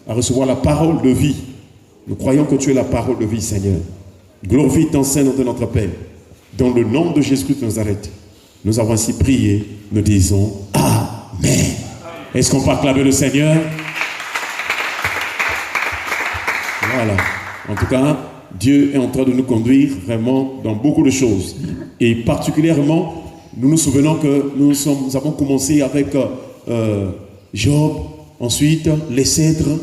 à recevoir la parole de vie. Nous croyons que tu es la parole de vie, Seigneur. Glorifie ton Saint-Nom de notre Père. Dans le nom de Jésus-Christ de Nazareth, nous avons ainsi prié, nous disons Amen. Est-ce qu'on peut acclamer le Seigneur? Voilà. En tout cas, Dieu est en train de nous conduire vraiment dans beaucoup de choses. Et particulièrement, nous nous souvenons que nous avons commencé avec Job, ensuite les cèdres,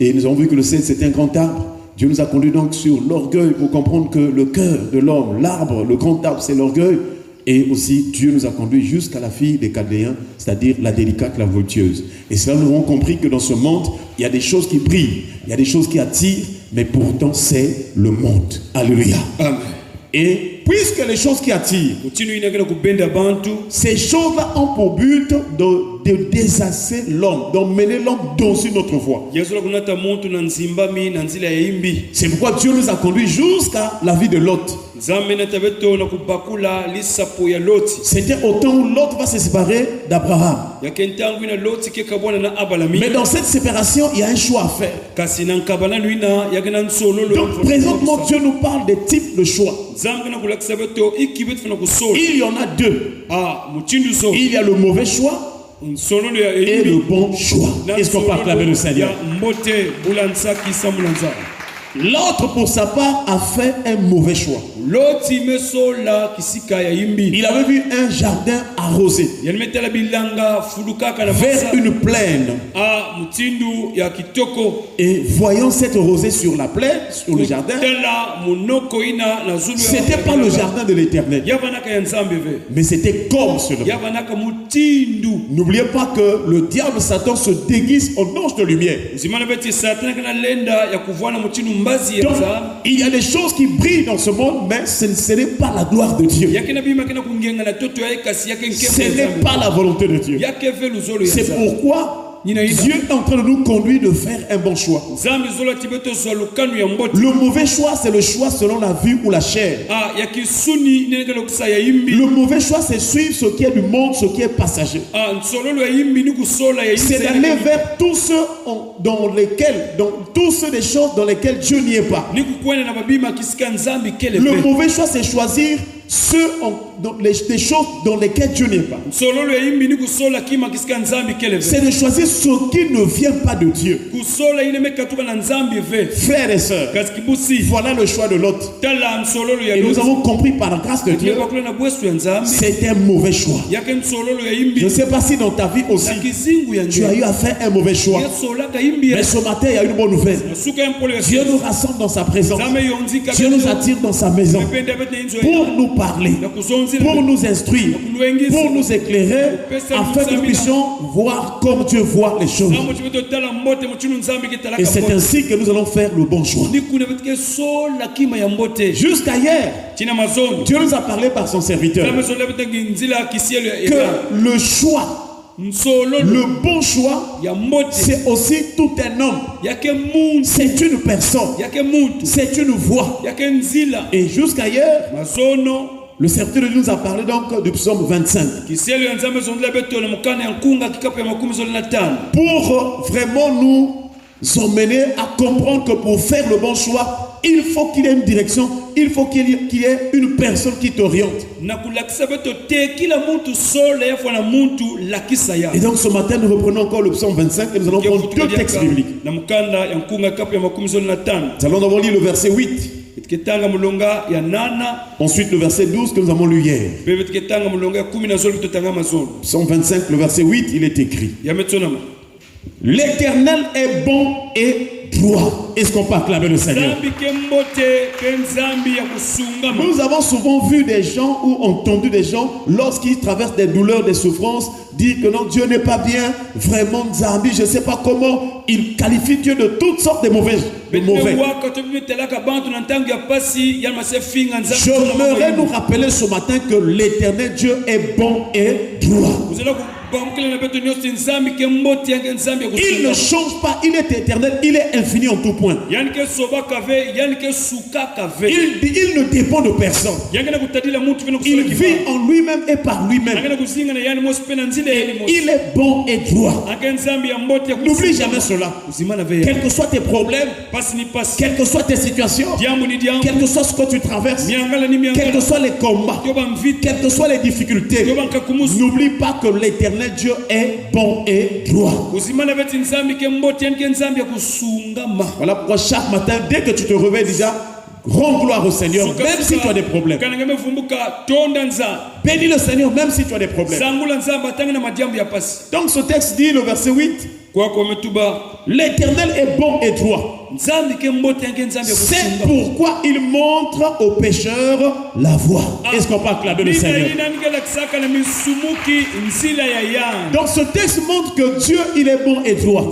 et nous avons vu que le cèdre c'était un grand arbre. Dieu nous a conduit donc sur l'orgueil pour comprendre que le cœur de l'homme, l'arbre, le grand arbre, c'est l'orgueil. Et aussi, Dieu nous a conduit jusqu'à la fille des Chaldéens, c'est-à-dire la délicate, la voltueuse. Et cela, nous avons compris que dans ce monde, il y a des choses qui brillent, il y a des choses qui attirent, mais pourtant, c'est le monde. Alléluia. Amen. Et puisque les choses qui attirent, ces choses-là ont pour but de désasser l'homme, d'emmener l'homme dans une autre voie. C'est pourquoi Dieu nous a conduits jusqu'à la vie de Lot. C'était au temps où Lot va se séparer d'Abraham. Mais dans cette séparation, il y a un choix à faire. Donc présentement, Dieu nous parle des types de choix. Il y en a deux. Il y a le mauvais choix et le bon choix. Est-ce qu'on peut acclamer le Seigneur? L'autre, pour sa part, a fait un mauvais choix. Il avait vu un jardin arrosé vers une plaine. Et voyant cette rosée sur la plaine, sur le jardin, c'était pas le jardin de l'Éternel, mais c'était comme cela. N'oubliez pas que le diable Satan se déguise en ange de lumière. Donc, il y a des choses qui brillent dans ce monde, mais ce n'est pas la gloire de Dieu. Ce n'est pas la volonté de Dieu. C'est pourquoi Dieu est en train de nous conduire de faire un bon choix. Le mauvais choix, c'est le choix selon la vue ou la chair. Le mauvais choix, c'est suivre ce qui est du monde, ce qui est passager. C'est d'aller vers tous ceux des choses dans lesquelles Dieu n'y est pas. Le mauvais choix, c'est choisir des choses dans lesquelles Dieu n'est pas. C'est de choisir ce qui ne vient pas de Dieu. Frères et sœurs, voilà le choix de l'autre. Et nous avons compris par la grâce de Dieu, c'est un mauvais choix. Je ne sais pas si dans ta vie aussi, tu as eu à faire un mauvais choix. Mais ce matin, il y a une bonne nouvelle. Dieu nous rassemble dans sa présence. Dieu nous attire dans sa maison pour nous parler, pour nous instruire, pour nous éclairer, afin que nous puissions voir comme Dieu voit les choses. Et c'est ainsi que nous allons faire le bon choix. Jusqu'à hier, Dieu nous a parlé par son serviteur que le choix, le bon choix, c'est aussi tout un homme. C'est une personne. C'est une voix. Et jusqu'à hier, le serviteur nous a parlé donc du psaume 25. Pour vraiment nous emmener à comprendre que pour faire le bon choix, il faut qu'il y ait une direction, il faut qu'il y ait une personne qui t'oriente. Et donc ce matin, nous reprenons encore le psaume 25 et nous allons prendre deux textes bibliques. Nous allons d'abord lire le verset 8. Ensuite le verset 12 que nous avons lu hier. Psaume 25, le verset 8, il est écrit: l'Éternel est bon et droit. Est-ce qu'on peut acclamer le Seigneur? Nous avons souvent vu des gens ou entendu des gens, lorsqu'ils traversent des douleurs, des souffrances, dire que non, Dieu n'est pas bien, vraiment Nzambi, je ne sais pas comment, ils qualifient Dieu de toutes sortes de mauvais. J'aimerais nous rappeler ce matin que l'Éternel Dieu est bon et droit. Il ne change pas, il est éternel, il est infini en tout point. Il ne dépend de personne. Il vit en lui-même et par lui-même. Il est bon et droit. N'oublie jamais cela. cela. Quels que soient tes problèmes, quelles que soient tes situations, quel que soit ce que tu traverses, quels que soient les combats, quelles que soient les difficultés, n'oublie pas que l'Éternel Dieu est bon et droit. Voilà pourquoi chaque matin, dès que tu te réveilles déjà, rends gloire au Seigneur, même si tu as des problèmes. Bénis le Seigneur, même si tu as des problèmes. Donc ce texte dit, le verset 8, l'Éternel est bon et droit. C'est pourquoi il montre aux pécheurs la voie. Est-ce qu'on peut acclamer le Seigneur? Donc ce texte montre que Dieu, il est bon et droit.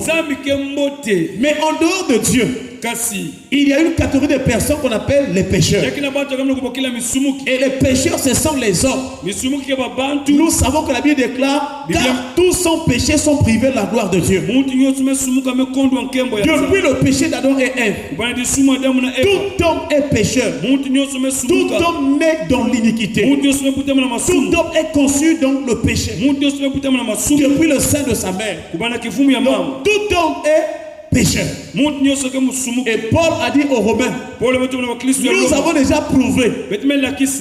Mais en dehors de Dieu, il y a une catégorie de personnes qu'on appelle les pécheurs. Et les pécheurs, ce sont les hommes. Nous savons que la Bible déclare, car tous sans péché sont privés de la gloire de Dieu. Depuis le péché d'Adam et Ève, tout homme est pécheur. Tout homme naît dans l'iniquité. Tout homme est conçu dans le péché. Depuis le sein de sa mère. Donc, tout homme est pécheur. Et Paul a dit aux Romains, nous avons déjà prouvé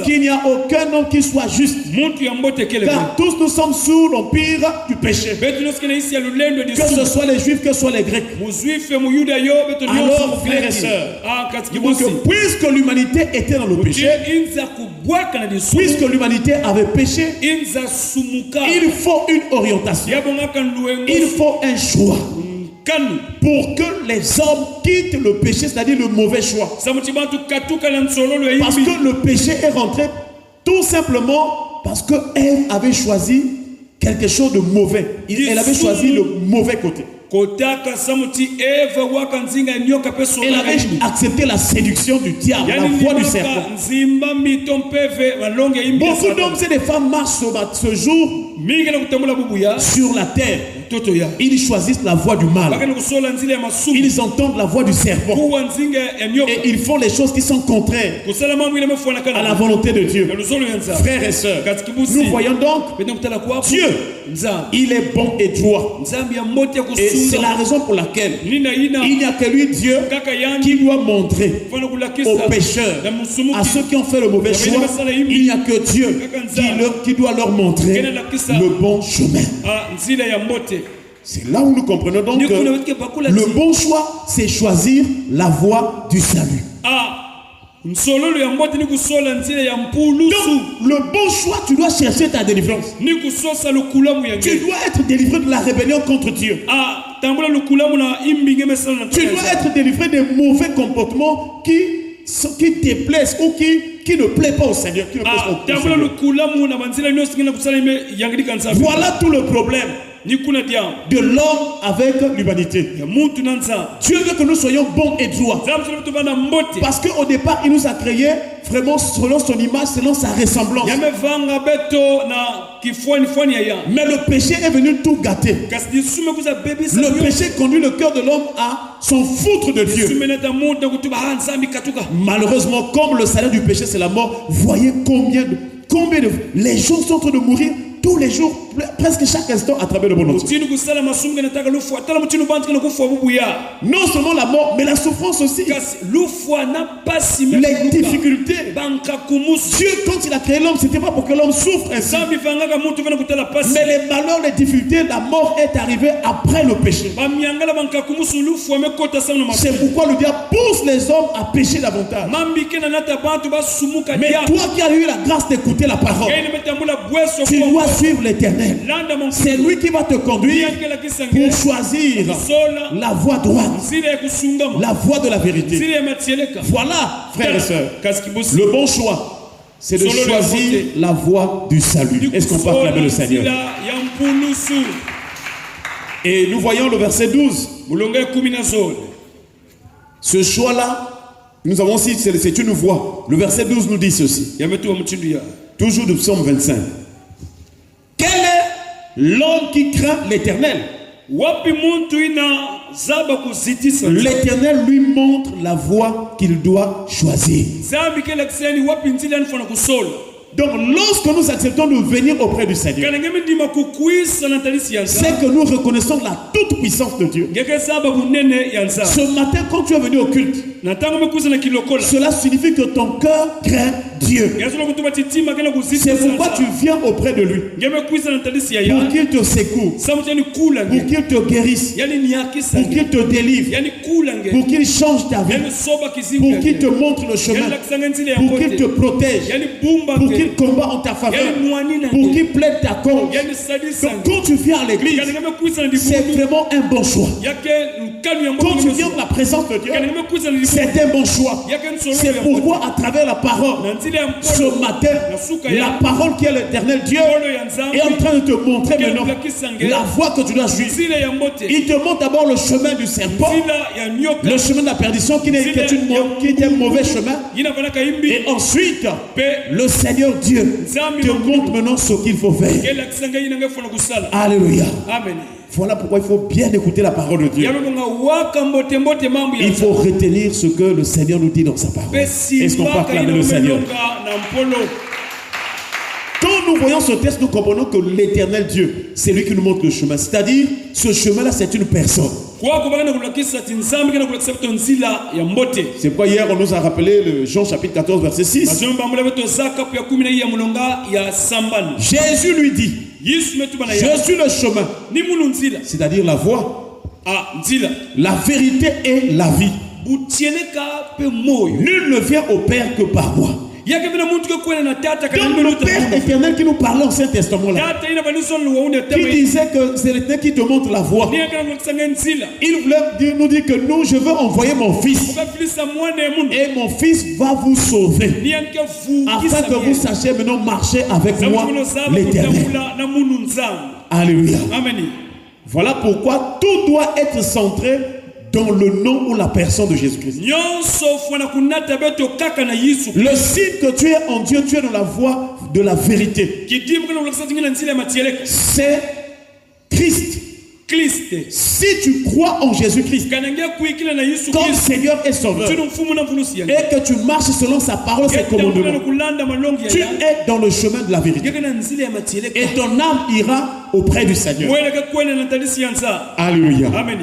qu'il n'y a aucun homme qui soit juste, car tous nous sommes sous l'empire du péché, que ce soit les juifs, que ce soit les grecs. Alors frères et sœurs, puisque l'humanité était dans le péché, puisque l'humanité avait péché, il faut une orientation, il faut un choix pour que les hommes quittent le péché, c'est-à-dire le mauvais choix. Parce que le péché est rentré tout simplement parce que Ève avait choisi quelque chose de mauvais. Elle avait choisi le mauvais côté. Elle avait accepté la séduction du diable, la voie du serpent. Beaucoup d'hommes et de femmes marchent ce jour sur la terre. Ils choisissent la voie du mal. Ils entendent la voie du serpent. Et ils font les choses qui sont contraires à la volonté de Dieu. Frères et sœurs, nous voyons donc Dieu, il est bon et droit. Et c'est la raison pour laquelle il n'y a que lui, Dieu, qui doit montrer aux pécheurs, à ceux qui ont fait le mauvais choix, il n'y a que Dieu qui doit leur montrer le bon chemin. C'est là où nous comprenons donc que le bon choix, c'est choisir la voie du salut. Donc, le bon choix, tu dois chercher ta délivrance. Tu dois être délivré de la rébellion contre Dieu. Tu dois être délivré des mauvais comportements qui te plaisent ou qui ne plaisent pas au Seigneur. Voilà tout le problème de l'homme avec l'humanité. Dieu veut que nous soyons bons et droits. Parce qu'au départ, il nous a créés vraiment selon son image, selon sa ressemblance. Mais le péché est venu tout gâter. Le péché conduit le cœur de l'homme à s'en foutre de Dieu. Malheureusement, comme le salaire du péché c'est la mort, voyez combien de les gens sont en train de mourir tous les jours, presque chaque instant à travers le monde entier. Non seulement la mort, mais la souffrance aussi. Les difficultés. Dieu, quand il a créé l'homme, c'était pas pour que l'homme souffre ainsi. Mais les malheurs, les difficultés, la mort est arrivée après le péché. C'est pourquoi le diable pousse les hommes à pécher davantage. Mais toi qui as eu la grâce d'écouter la parole, tu dois suivre l'Éternel. C'est lui qui va te conduire pour choisir la voie droite, la voie de la vérité. Voilà, frères et sœurs, le bon choix, c'est de choisir la voie du salut. Est-ce qu'on peut acclamer le Seigneur? Et nous voyons le verset 12. Ce choix-là, nous avons aussi, c'est une voie. Le verset 12 nous dit ceci. Toujours de Psaume 25. Quel est l'homme qui craint l'Éternel? L'Éternel lui montre la voie qu'il doit choisir. Donc lorsque nous acceptons de venir auprès du Seigneur, c'est que nous reconnaissons la toute puissance de Dieu. Ce matin, quand tu es venu au culte, cela signifie que ton cœur craint Dieu. C'est pourquoi tu viens auprès de lui, pour qu'il te secoue, pour qu'il te guérisse, pour qu'il te délivre, pour qu'il change ta vie, pour qu'il te montre le chemin, pour qu'il te protège, pour qu'il combat en ta faveur, pour qu'il plaide ta cause. Donc quand tu viens à l'église, c'est vraiment un bon choix. Quand tu viens de la présence de Dieu, c'est un bon choix. C'est pourquoi à travers la parole, ce matin, la parole qui est l'Éternel Dieu est en train de te montrer maintenant la voie que tu dois suivre. Il te montre d'abord le chemin du serpent, le chemin de la perdition qui est un mauvais chemin. Et ensuite, le Seigneur Dieu te montre maintenant ce qu'il faut faire. Alléluia. Voilà pourquoi il faut bien écouter la parole de Dieu. Il faut retenir ce que le Seigneur nous dit dans sa parole. Est-ce qu'on peut acclamer le Seigneur? Quand nous voyons ce texte, nous comprenons que l'Éternel Dieu, c'est lui qui nous montre le chemin. C'est-à-dire, ce chemin-là, c'est une personne. C'est pourquoi hier, on nous a rappelé le Jean chapitre 14, verset 6. Jésus lui dit, je suis le chemin, c'est-à-dire la voie, la vérité et la vie. Nul ne vient au Père que par moi. Donc le Père éternel qui nous parlait au Ancien Testament là, qui disait que c'est l'Éternel qui te montre la voie. Il voulait nous dire que nous, je veux envoyer mon fils. Et mon fils va vous sauver. Afin que vous sachiez maintenant marcher avec moi l'Éternel. Alléluia. Voilà pourquoi tout doit être centré dans le nom ou la personne de Jésus-Christ. Le signe que tu es en Dieu, tu es dans la voie de la vérité. C'est Christ. Si tu crois en Jésus-Christ comme Seigneur et Sauveur, et que tu marches selon sa parole, ses commandements, tu es dans le chemin de la vérité. Et ton âme ira auprès du Seigneur. Alléluia. Amen.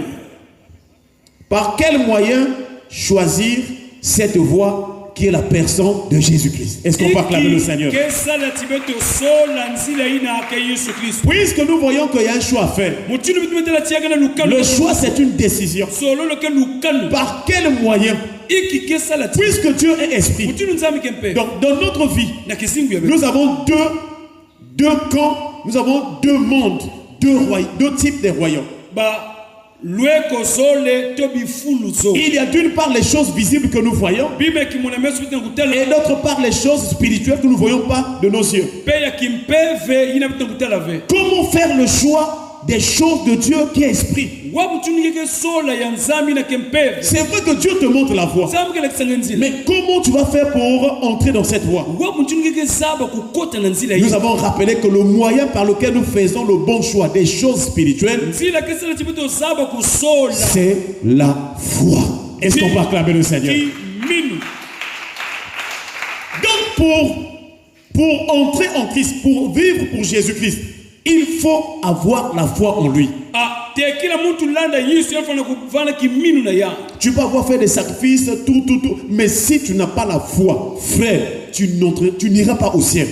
Par quel moyen choisir cette voie qui est la personne de Jésus-Christ? Est-ce qu'on peut acclamer le Seigneur? Puisque nous voyons qu'il y a un choix à faire. Le choix, c'est une décision. Par quel moyen? Puisque Dieu est esprit. Donc dans notre vie, nous avons deux camps, nous avons deux mondes, deux types de royaumes. Il y a d'une part les choses visibles que nous voyons, et d'autre part les choses spirituelles que nous ne voyons pas de nos yeux. Comment faire le choix des choses de Dieu qui est esprit? C'est vrai que Dieu te montre la voie, mais comment tu vas faire pour entrer dans cette voie? Nous avons rappelé que le moyen par lequel nous faisons le bon choix des choses spirituelles, c'est la foi. Est-ce qu'on peut acclamer le Seigneur? Donc pour entrer en Christ, pour vivre pour Jésus-Christ, il faut avoir la foi en lui. Tu peux avoir fait des sacrifices, tout, mais si tu n'as pas la foi, frère, tu n'iras pas au ciel.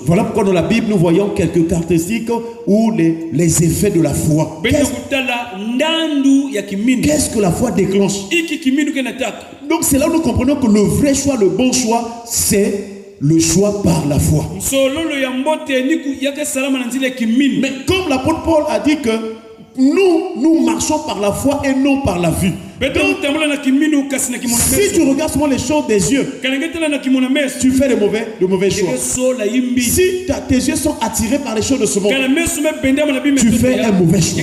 Voilà pourquoi dans la Bible nous voyons quelques caractéristiques ou les effets de la foi. Qu'est-ce que la foi déclenche? Donc c'est là où nous comprenons que le vrai choix, le bon choix, c'est le choix par la foi. Mais comme l'apôtre Paul a dit que nous marchons par la foi et non par la vue. Donc, si tu regardes seulement les choses des yeux, tu fais de mauvais choix. Si tes yeux sont attirés par les choses de ce monde, tu fais un mauvais choix.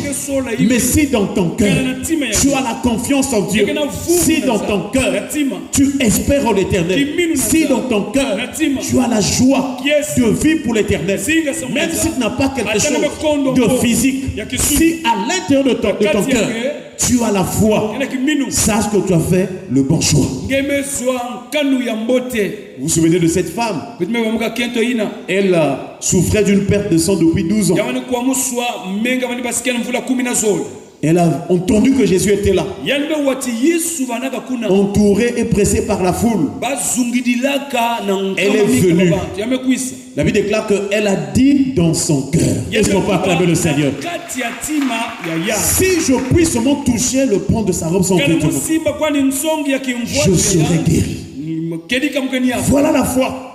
Mais si dans ton cœur, tu as la confiance en Dieu, si dans ton cœur, tu espères en l'Éternel, si dans ton cœur, tu as la joie de vivre pour l'Éternel, même si tu n'as pas quelque chose de physique, si à l'intérieur de ton cœur, tu as la foi, sache que tu as fait le bon choix. Vous vous souvenez de cette femme? Elle souffrait d'une perte de sang depuis 12 ans. Elle a entendu que Jésus était là, entouré et pressé par la foule. Elle est venue. La Bible déclare qu'elle a dit dans son cœur. Est-ce qu'on peut acclamer le Seigneur? Si je puis seulement toucher le pan de sa robe sans vêtement, je serai guéri. Voilà la foi.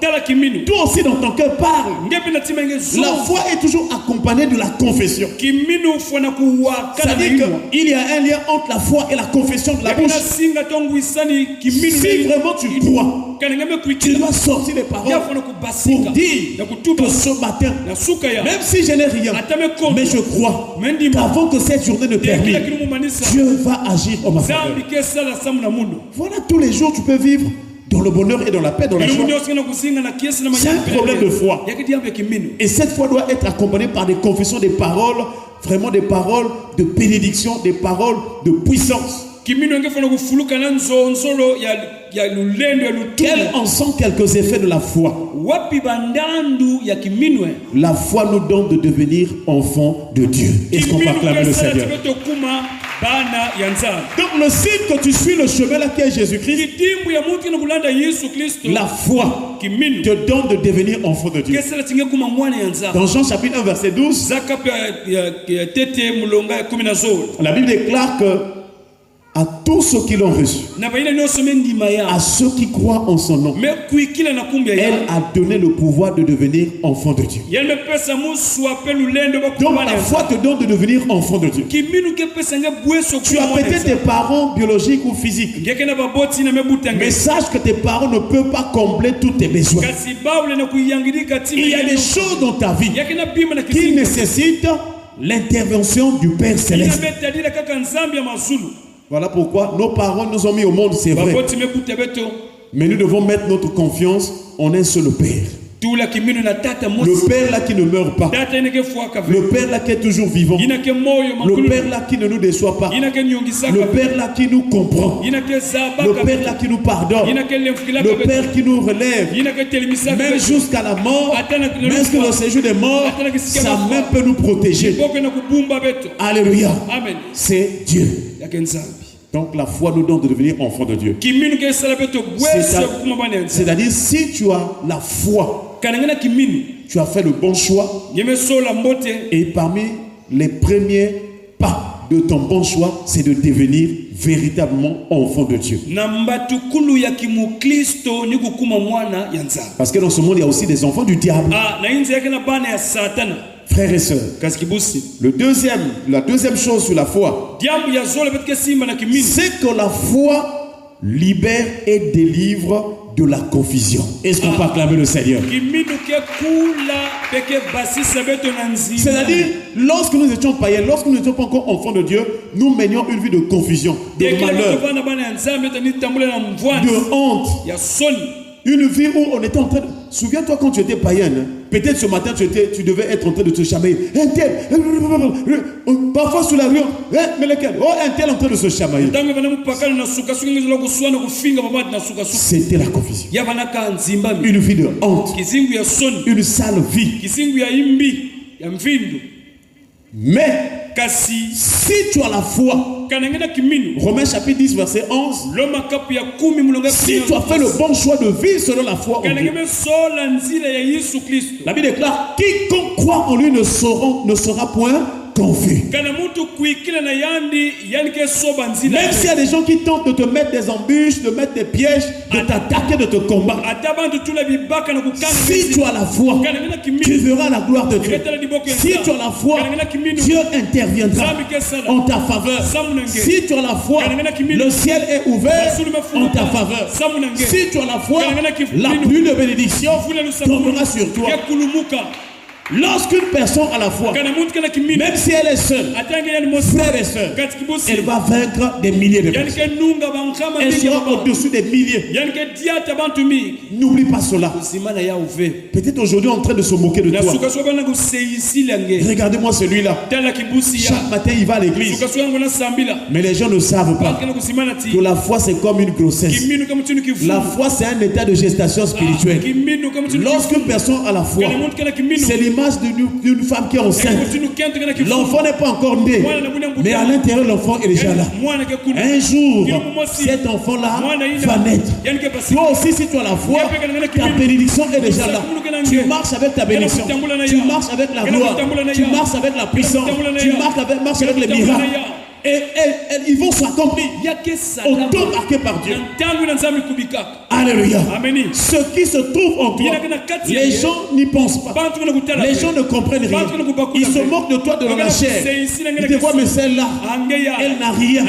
Toi aussi dans ton cœur parle. La foi est toujours accompagnée de la confession. C'est-à-dire qu'il y a un lien entre la foi et la confession de la bouche. Si vraiment tu crois, tu dois sortir les paroles pour dire que ce matin, même si je n'ai rien, mais je crois qu'avant que cette journée ne termine, Dieu va agir en ma faveur. Voilà, tous les jours tu peux vivre dans le bonheur et dans la paix, dans la joie. C'est un problème de foi. Et cette foi doit être accompagnée par des confessions, des paroles, vraiment des paroles de bénédiction, des paroles de puissance. Qu'elle en sent quelques effets de la foi. La foi nous donne de devenir enfants de Dieu. Est-ce qu'on peut acclamer le Seigneur? Donc le signe que tu suis le chemin là qui est Jésus-Christ, la foi te donne de devenir enfant de Dieu. Dans Jean chapitre 1 verset 12, la Bible déclare que à tous ceux qui l'ont reçu, à ceux qui croient en son nom, elle a donné le pouvoir de devenir enfant de Dieu. Donc la foi te donne de devenir enfant de Dieu. Tu as peut-être des parents biologiques ou physiques, mais sache que tes parents ne peuvent pas combler tous tes besoins. Il y a des choses dans ta vie qui nécessitent l'intervention du Père Céleste. Voilà pourquoi nos parents nous ont mis au monde, c'est vrai. Mais nous devons mettre notre confiance en un seul Père. Le Père là qui ne meurt pas. Le Père là qui est toujours vivant. Le Père là qui ne nous déçoit pas. Le Père là qui nous comprend. Le Père là qui nous pardonne. Le Père qui nous relève. Même jusqu'à la mort. Même que le séjour des morts, ça même peut nous protéger. Alléluia. C'est Dieu. Donc la foi nous donne de devenir enfants de Dieu. C'est-à-dire si tu as la foi, tu as fait le bon choix. Et parmi les premiers pas de ton bon choix, c'est de devenir véritablement enfant de Dieu. Parce que dans ce monde, il y a aussi des enfants du diable. Frères et sœurs, la deuxième chose sur la foi, c'est que la foi libère et délivre de la confusion. Est-ce qu'on peut acclamer le Seigneur? C'est-à-dire, lorsque nous étions païens, lorsque nous n'étions pas encore enfants de Dieu, nous menions une vie de confusion, de malheur, de honte. Une vie où on était en train de... Souviens-toi quand tu étais païen, peut-être ce matin tu devais être en train de te chamailler. Un tel, parfois sous la rue, mais lequel? Oh, un tel en train de se chamailler. C'était la confusion. Une vie de honte. Une sale vie. Mais si tu as la foi, Romains chapitre 10 verset 11, si tu as fait le bon choix de vivre selon la foi en Dieu, la Bible déclare quiconque croit en lui ne sera point confus. Même s'il y a des gens qui tentent de te mettre des embûches, de mettre des pièges, de t'attaquer, de te combattre, si tu as la foi, tu verras la gloire de Dieu. Si tu as la foi, Dieu interviendra en ta faveur. Si tu as la foi, le ciel est ouvert en ta faveur. Si tu as la foi, la pluie de bénédiction tombera sur toi. Lorsqu'une personne a la foi, même si elle est seule, frère et soeur, elle va vaincre des milliers de personnes. Elle sera au-dessus des milliers. N'oublie pas cela. Peut-être aujourd'hui en train de se moquer de toi. Regardez-moi celui-là. Chaque matin il va à l'église. Mais les gens ne savent pas que la foi c'est comme une grossesse. La foi c'est un état de gestation spirituelle. Lorsqu'une personne a la foi, c'est l'image d'une femme qui est enceinte. L'enfant n'est pas encore né, mais à l'intérieur l'enfant est déjà là. Un jour, cet enfant-là va naître. Toi aussi, si tu as la foi, ta bénédiction est déjà là. Tu marches avec ta bénédiction. Tu marches avec la gloire. Tu marches avec la puissance. Tu marches avec les miracles. Et ils vont s'accomplir au temps marqué par Dieu. Alléluia. Ce qui se trouve en toi, les gens n'y pensent pas. Les gens ne comprennent rien. Ils se moquent de toi de la chair. Ils te voient, mais celle-là, elle n'a rien.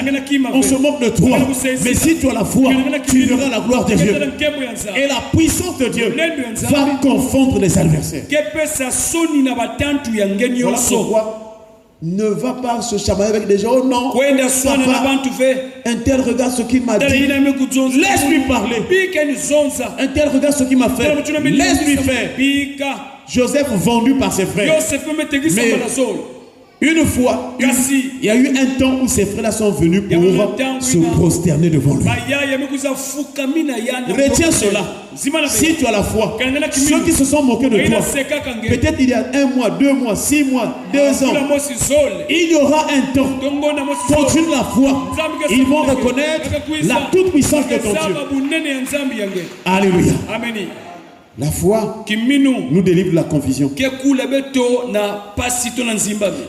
On se moque de toi. Mais si tu as la foi, tu verras la gloire de Dieu. Et la puissance de Dieu va confondre les adversaires. Voilà pourquoi ne va pas se chamailler avec des gens. Oh non, papa, un tel regarde ce qu'il m'a dit. Laisse-lui parler. Un tel regarde ce qu'il m'a fait. Laisse-lui faire. Joseph vendu par ses frères. Mais une fois, il y a eu un temps où ses frères sont venus pour se prosterner devant lui. Retiens cela. Si tu as la foi, ceux qui se sont moqués de toi, peut-être il y a 1 mois, 2 mois, 6 mois, 2 ans, il y aura un temps. Continue la foi. Ils vont reconnaître la toute puissance de ton Dieu. Alléluia. La foi nous délivre de la confusion.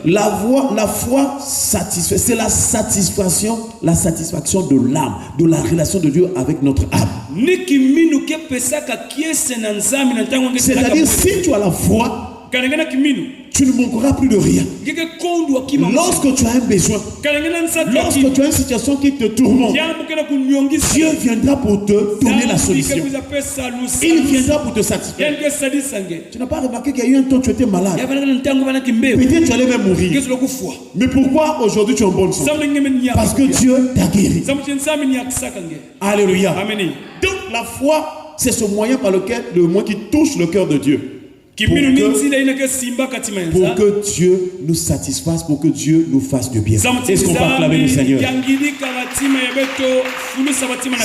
La foi satisfait. C'est la satisfaction de l'âme, de la relation de Dieu avec notre âme. C'est-à-dire, si tu as la foi, tu ne manqueras plus de rien. Lorsque tu as un besoin, lorsque tu as une situation qui te tourmente, Dieu viendra pour te donner la solution. Il viendra pour te satisfaire. Tu n'as pas remarqué qu'il y a eu un temps où tu étais malade. Peut-être tu allais même mourir. Mais pourquoi aujourd'hui tu es en bonne santé? Parce que Dieu t'a guéri. Alléluia. Donc la foi, c'est ce moyen par lequel qui touche le cœur de Dieu. Pour que Dieu nous satisfasse, pour que Dieu nous fasse du bien. Est-ce qu'on va acclamer le Seigneur?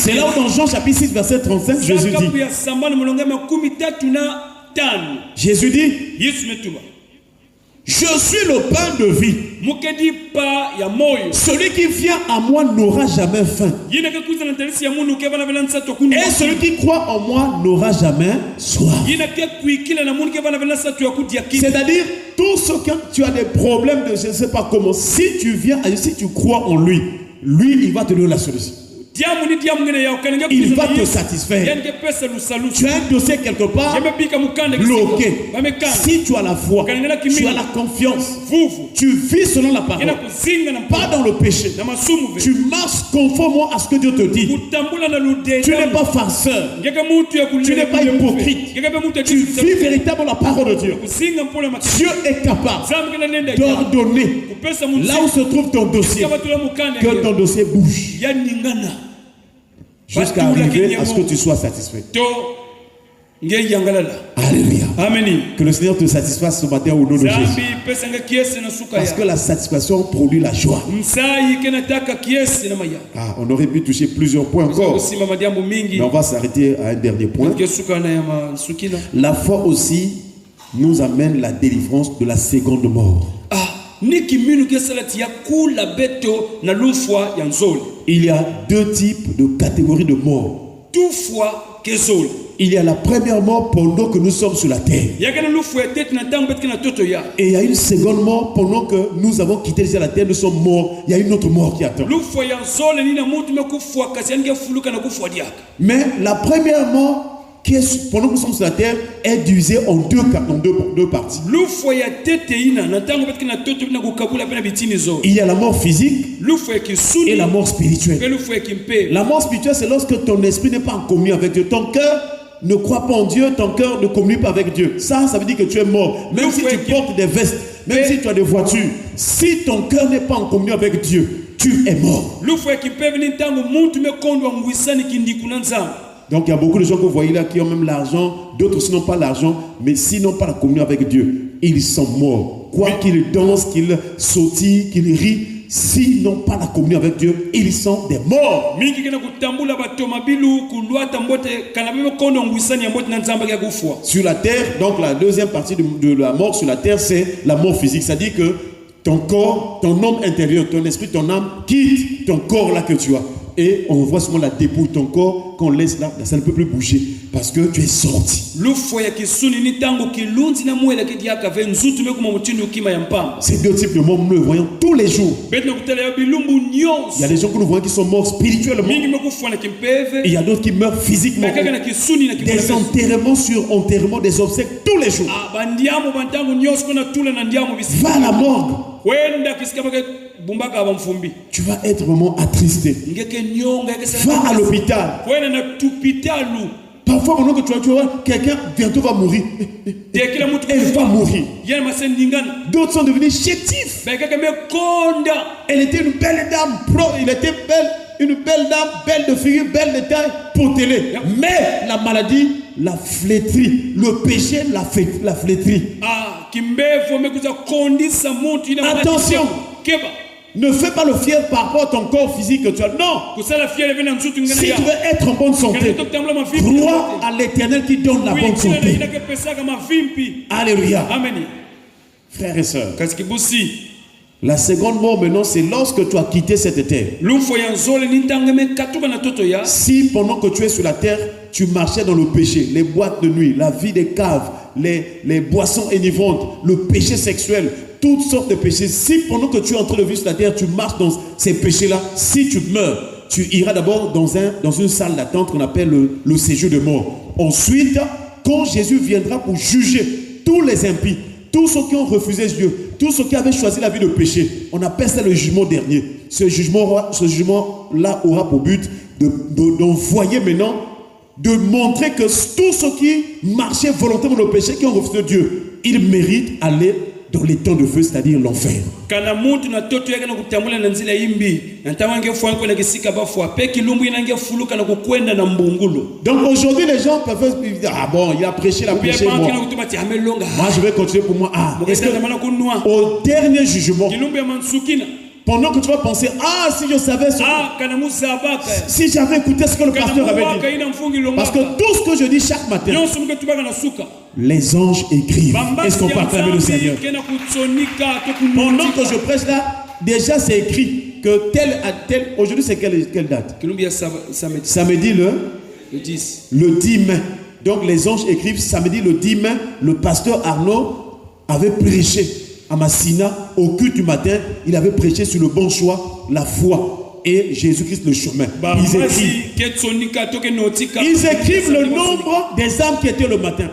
C'est là où dans Jean chapitre 6 verset 35 Jésus dit je suis le pain de vie. Celui qui vient à moi n'aura jamais faim. Et celui qui croit en moi n'aura jamais soif. C'est-à-dire, tout ce que tu as des problèmes de je ne sais pas comment, si tu crois en lui, il va te donner la solution. Il va te satisfaire. Tu as un dossier quelque part bloqué. Si tu as la foi, tu as la confiance, tu vis selon la parole, pas dans le péché. Tu marches conformément à ce que Dieu te dit. Tu n'es pas farceur. Tu n'es pas hypocrite. Tu vis véritablement la parole de Dieu. Dieu est capable d'ordonner là où se trouve ton dossier, que ton dossier bouge. Jusqu'à arriver à ce que tu sois satisfait. Alléluia. Amen. Que le Seigneur te satisfasse ce matin au nom de Jésus. Parce que la satisfaction produit la joie. On aurait pu toucher plusieurs points encore. Mais on va s'arrêter à un dernier point. La foi aussi nous amène la délivrance de la seconde mort. Il y a 2 types de catégories de mort. Il y a la première mort pendant que nous sommes sur la terre. Et il y a une seconde mort pendant que nous avons quitté la terre, nous sommes morts. Il y a une autre mort qui attend. Mais la première mort qui est, pendant que nous sommes sur la terre, est divisée en deux parties. Il y a la mort physique et la mort spirituelle. La mort spirituelle, c'est lorsque ton esprit n'est pas en communion avec Dieu. Ton cœur ne croit pas en Dieu, ton cœur ne communie pas avec Dieu. Ça veut dire que tu es mort. Même si tu portes des vestes, même si tu as des voitures, si ton cœur n'est pas en communion avec Dieu, tu es mort. Donc il y a beaucoup de gens que vous voyez là qui ont même l'argent, d'autres aussi n'ont pas l'argent, mais s'ils n'ont pas la communion avec Dieu, ils sont morts. Quoi qu'ils dansent, qu'ils sautillent, qu'ils rient, s'ils n'ont pas la communion avec Dieu, ils sont des morts. Sur la terre, donc la deuxième partie de la mort sur la terre, c'est la mort physique. C'est-à-dire que ton corps, ton homme intérieur, ton esprit, ton âme quitte ton corps là que tu as. Et on voit souvent la dépouille, ton corps, qu'on laisse là, ça ne peut plus bouger parce que tu es sorti. Ces deux types de morts, nous les voyons tous les jours. Il y a des gens que nous voyons qui sont morts spirituellement. Et il y a d'autres qui meurent physiquement. Des enterrements sur enterrements, des obsèques tous les jours. Va à la morgue. Tu vas être vraiment attristé. Va à l'hôpital. Parfois, pendant que tu vois quelqu'un bientôt va mourir. Elle va mourir. D'autres sont devenus chétifs. Elle était une belle dame. Il était belle, une belle dame, belle de figure, belle de taille, potelée. Mais la maladie l'a flétrie. Le péché l'a flétrie. Attention. Ne fais pas le fier par rapport à ton corps physique que tu as. Non. Si tu veux être en bonne santé, crois à l'Éternel qui donne la bonne santé. Alléluia. Frères et sœurs, la seconde mort maintenant, c'est lorsque tu as quitté cette terre. Si pendant que tu es sur la terre, tu marchais dans le péché, les boîtes de nuit, la vie des caves, les boissons enivrantes, le péché sexuel, toutes sortes de péchés. Si pendant que tu es en train de vivre sur la terre, tu marches dans ces péchés-là, si tu meurs, tu iras d'abord dans une salle d'attente qu'on appelle le séjour de mort. Ensuite, quand Jésus viendra pour juger tous les impies, tous ceux qui ont refusé Dieu, tous ceux qui avaient choisi la vie de péché, on appelle ça le jugement dernier. Ce jugement-là aura pour but d'envoyer maintenant, de montrer que tous ceux qui marchaient volontairement dans le péché, qui ont refusé Dieu, ils méritent aller dans les temps de feu, c'est-à-dire l'enfer. Donc aujourd'hui, les gens peuvent dire, ah bon, il a prêché la péché, moi je vais continuer pour moi. Au dernier jugement, pendant que tu vas penser, ah, si je savais si j'avais écouté ce que le pasteur avait dit. Parce que tout ce que je dis chaque matin, les anges écrivent. Est-ce qu'on peut acclamer le Seigneur? Pendant que je prêche là, déjà c'est écrit que tel à tel. Aujourd'hui c'est quelle date? Samedi le 10. Le 10 mai. Donc les anges écrivent samedi le 10 mai. Le pasteur Arnaud avait prêché à Massina, au culte du matin, il avait prêché sur le bon choix, la foi et Jésus-Christ le chemin. Ils écrivent le nombre des âmes qui étaient le matin.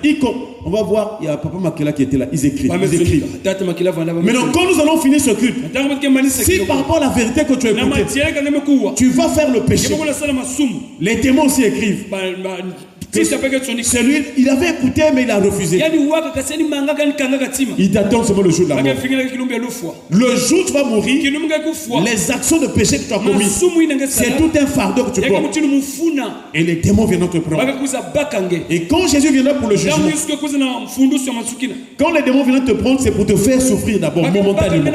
On va voir, il y a Papa Makela qui était là. Ils écrivent. Maintenant, quand nous allons finir ce culte, si par rapport à la vérité que tu as écoutée, tu vas faire le péché, les témoins aussi écrivent. Celui, il avait écouté mais il a refusé. Il t'attend seulement le jour de la mort. Le jour où tu vas mourir, les actions de péché que tu as commises, c'est tout un fardeau que tu portes. Et les démons viennent te prendre. Et quand Jésus viendra pour le jugement, quand les démons viennent te prendre, c'est pour te faire souffrir d'abord, momentanément.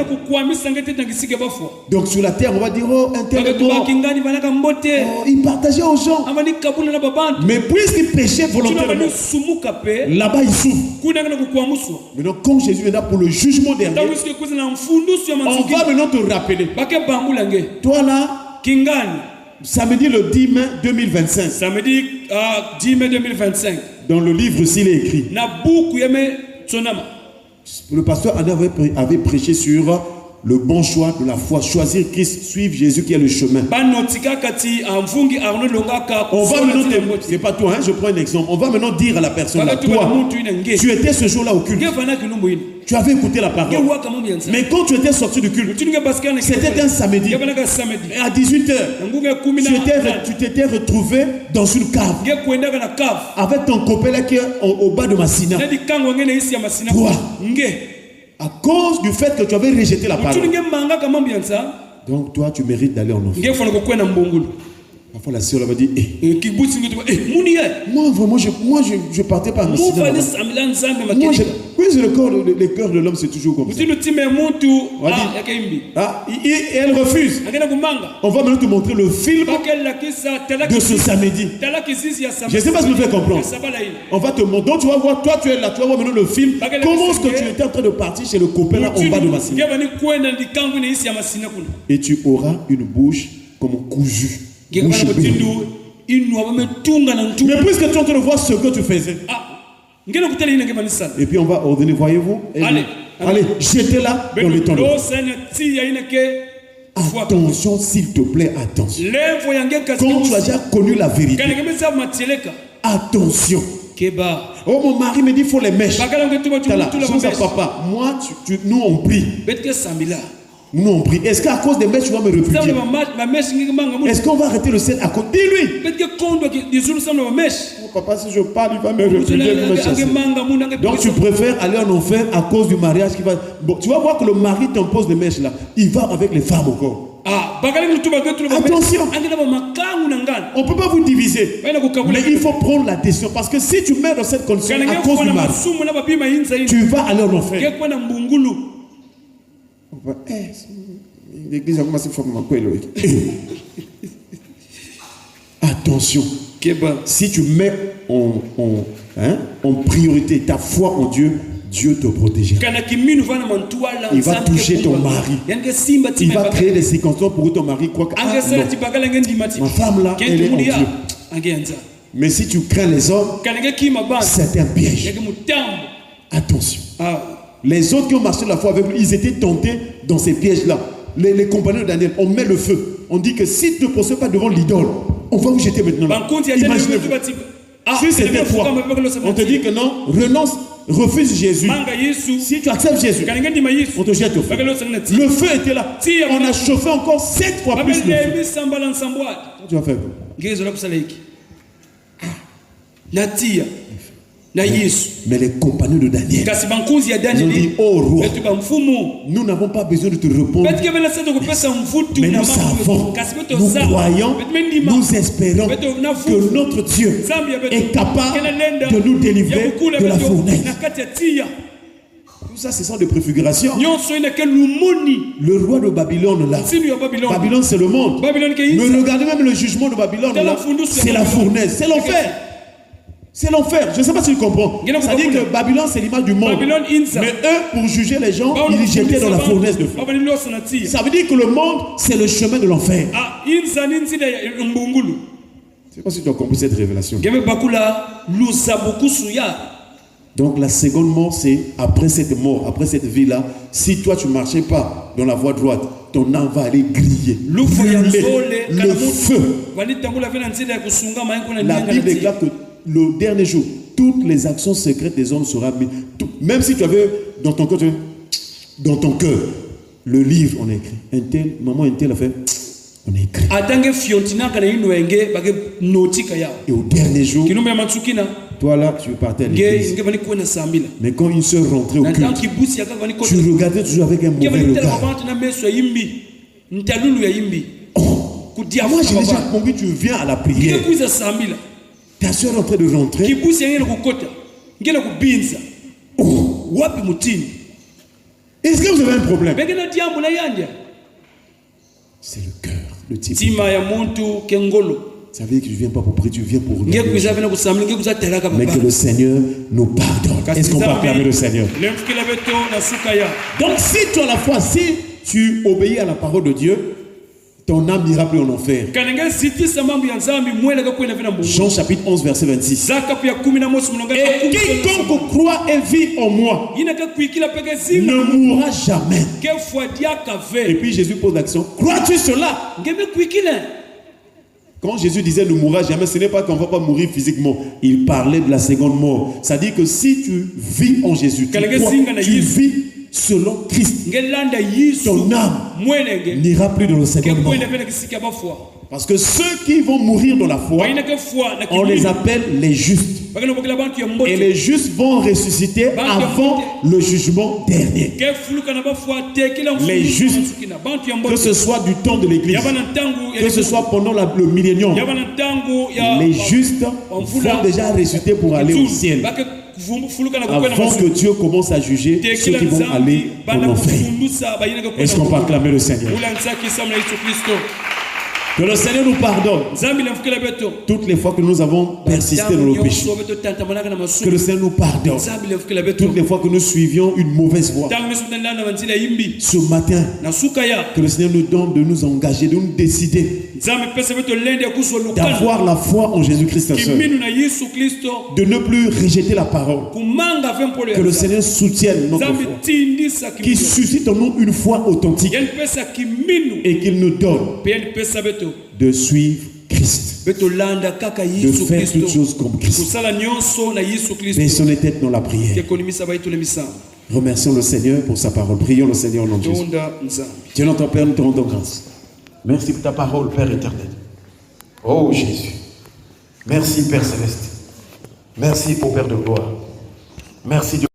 Donc sur la terre, on va dire, oh, un tel est mort. Oh, il partageait aux gens. Mais puisqu'il péchait volontairement, là-bas il souffre. Maintenant, quand Jésus viendra pour le jugement dernier, on va maintenant te rappeler. Toi là, samedi le 10 mai 2025. Samedi 10 mai 2025. Dans le livre, s'il est écrit. Le pasteur avait prêché sur le bon choix de la foi, choisir Christ, suivre Jésus qui est le chemin. On va maintenant, c'est pas toi, hein, je prends un exemple. On va maintenant dire à la personne, là, toi, tu étais ce jour-là au culte. Tu avais écouté la parole. Mais quand tu étais sorti du culte, c'était un samedi. Et à 18h, tu t'étais retrouvé dans une cave avec ton copain qui est au bas de Massina. Toi, à cause du fait que tu avais rejeté la parole. Donc toi, tu mérites d'aller en enfer. Parfois la sœur va dire, moi vraiment, je partais pas en Massina. Moi, oui, c'est le cœur de l'homme, c'est toujours comme ça. Et elle refuse. On va maintenant te montrer le film de ce samedi. Je ne sais pas si je me fais comprendre. On va te montrer. Donc tu vas voir, toi tu es là, tu vas voir maintenant le film. Comment est-ce que tu étais en train de partir chez le copain là en bas de Massina. Et tu auras une bouche comme cousue. Mais puisque tu es en train de voir ce que tu faisais. Et puis on va ordonner, voyez-vous. Allez, jetez-la dans le tonneau. Attention, s'il te plaît, attention. Quand tu as déjà connu la vérité, attention. Oh, mon mari me dit qu'il faut les mèches. Papa, moi, nous on prie. Nous on prie. Est-ce qu'à cause des mèches, tu vas me refuser? Est-ce qu'on va arrêter le ciel à cause? Dis-lui. Oh, papa, si je parle, il va me refuser. Donc tu préfères aller en enfer à cause du mariage qui va. Bon, tu vas voir que le mari t'impose des mèches là. Il va avec les femmes encore. Attention. On ne peut pas vous diviser. Mais il faut prendre la décision. Parce que si tu mets dans cette condition à cause du mari, tu vas aller en enfer. L'église a commencé à faire attention. Si tu mets en priorité ta foi en Dieu, Dieu te protégera. Il va toucher ton mari. Il va créer des circonstances pour que ton mari croit que ma femme là, elle est en Dieu. Mais si tu crains les hommes, c'est un piège. Attention. Les autres qui ont marché la foi avec lui, ils étaient tentés dans ces pièges-là. Les compagnons de Daniel, on met le feu. On dit que si tu ne te procèdes pas devant l'idole, on va vous jeter maintenant. Imaginez-vous. Si c'était toi, on te dit que non, renonce, refuse Jésus. Si tu acceptes Jésus, on te jette au feu. Le feu était là. On a chauffé encore 7 fois plus le feu. Tu vas faire quoi? Mais les compagnons de Daniel, ils ont dit, oh roi, nous n'avons pas besoin de te répondre, mais nous savons, nous croyons, nous espérons que notre Dieu est capable de nous délivrer de la fournaise. Tout ça, ce sont des préfigurations. Le roi de Babylone là, Babylone c'est le monde. Mais regardez même le jugement de Babylone là, c'est la fournaise, c'est l'enfer. C'est l'enfer. Je ne sais pas si tu comprends. C'est-à-dire que Babylone, c'est l'image du monde. Mais eux, pour juger les gens, ils les jetaient dans la fournaise de feu. Ça veut dire que le monde, c'est le chemin de l'enfer. Je ne sais pas si tu as compris cette révélation. Donc la seconde mort, c'est après cette mort, après cette vie-là, si toi tu ne marchais pas dans la voie droite, ton âme va aller griller. Le feu. La Bible déclare que le dernier jour, toutes les actions secrètes des hommes seront mises. Même si tu avais dans ton cœur, le livre, on a écrit. Un tel, maman, un tel a fait, on a écrit. Et au dernier jour, toi là, tu partais à l'église. Mais quand une soeur rentrait au culte, tu regardais toujours avec un mauvais regard. Moi, j'ai déjà compris, tu viens à la prière. Ta soeur est en train de rentrer. Est-ce que vous avez un problème? C'est le cœur, le type. Ça veut dire que tu ne viens pas pour prier, tu viens pour regarder. Mais que le Seigneur nous pardonne. Est-ce qu'on peut acclamer le Seigneur? Donc si tu as la foi, si tu obéis à la parole de Dieu, ton âme n'ira plus en enfer. Jean chapitre 11 verset 26. Et quiconque croit et vit en moi ne mourra jamais. Et puis Jésus pose l'action. Crois-tu cela? Quand Jésus disait ne mourra jamais, ce n'est pas qu'on ne va pas mourir physiquement. Il parlait de la seconde mort. C'est-à-dire que si tu vis en Jésus, tu vis selon Christ, ton âme n'ira plus dans le seconde mort. Parce que ceux qui vont mourir dans la foi, on les appelle les justes. Et les justes vont ressusciter avant le jugement dernier. Les justes, que ce soit du temps de l'Église, que ce soit pendant le millénium, les justes vont déjà ressusciter pour aller au ciel. Avant que Dieu commence à juger ceux qui vont aller en enfer. Est-ce qu'on peut acclamer le Seigneur? Que le Seigneur nous pardonne toutes les fois que nous avons persisté dans le péché. Que le Seigneur nous pardonne toutes les fois que nous suivions une mauvaise voie. Ce matin, que le Seigneur nous donne de nous engager, de nous décider d'avoir la foi en Jésus-Christ, de ne plus rejeter la parole. Que le Seigneur soutienne notre foi, qu'il suscite en nous une foi authentique et qu'il nous donne de suivre Christ, de faire toutes choses comme Christ. Baissons les têtes dans la prière. Remercions le Seigneur pour sa parole. Prions le Seigneur au nom de Jésus. Dieu notre Père, nous te rendons grâce. Merci pour ta parole, Père éternel. Oh Jésus. Merci Père céleste. Merci pour Père de gloire. Merci Dieu.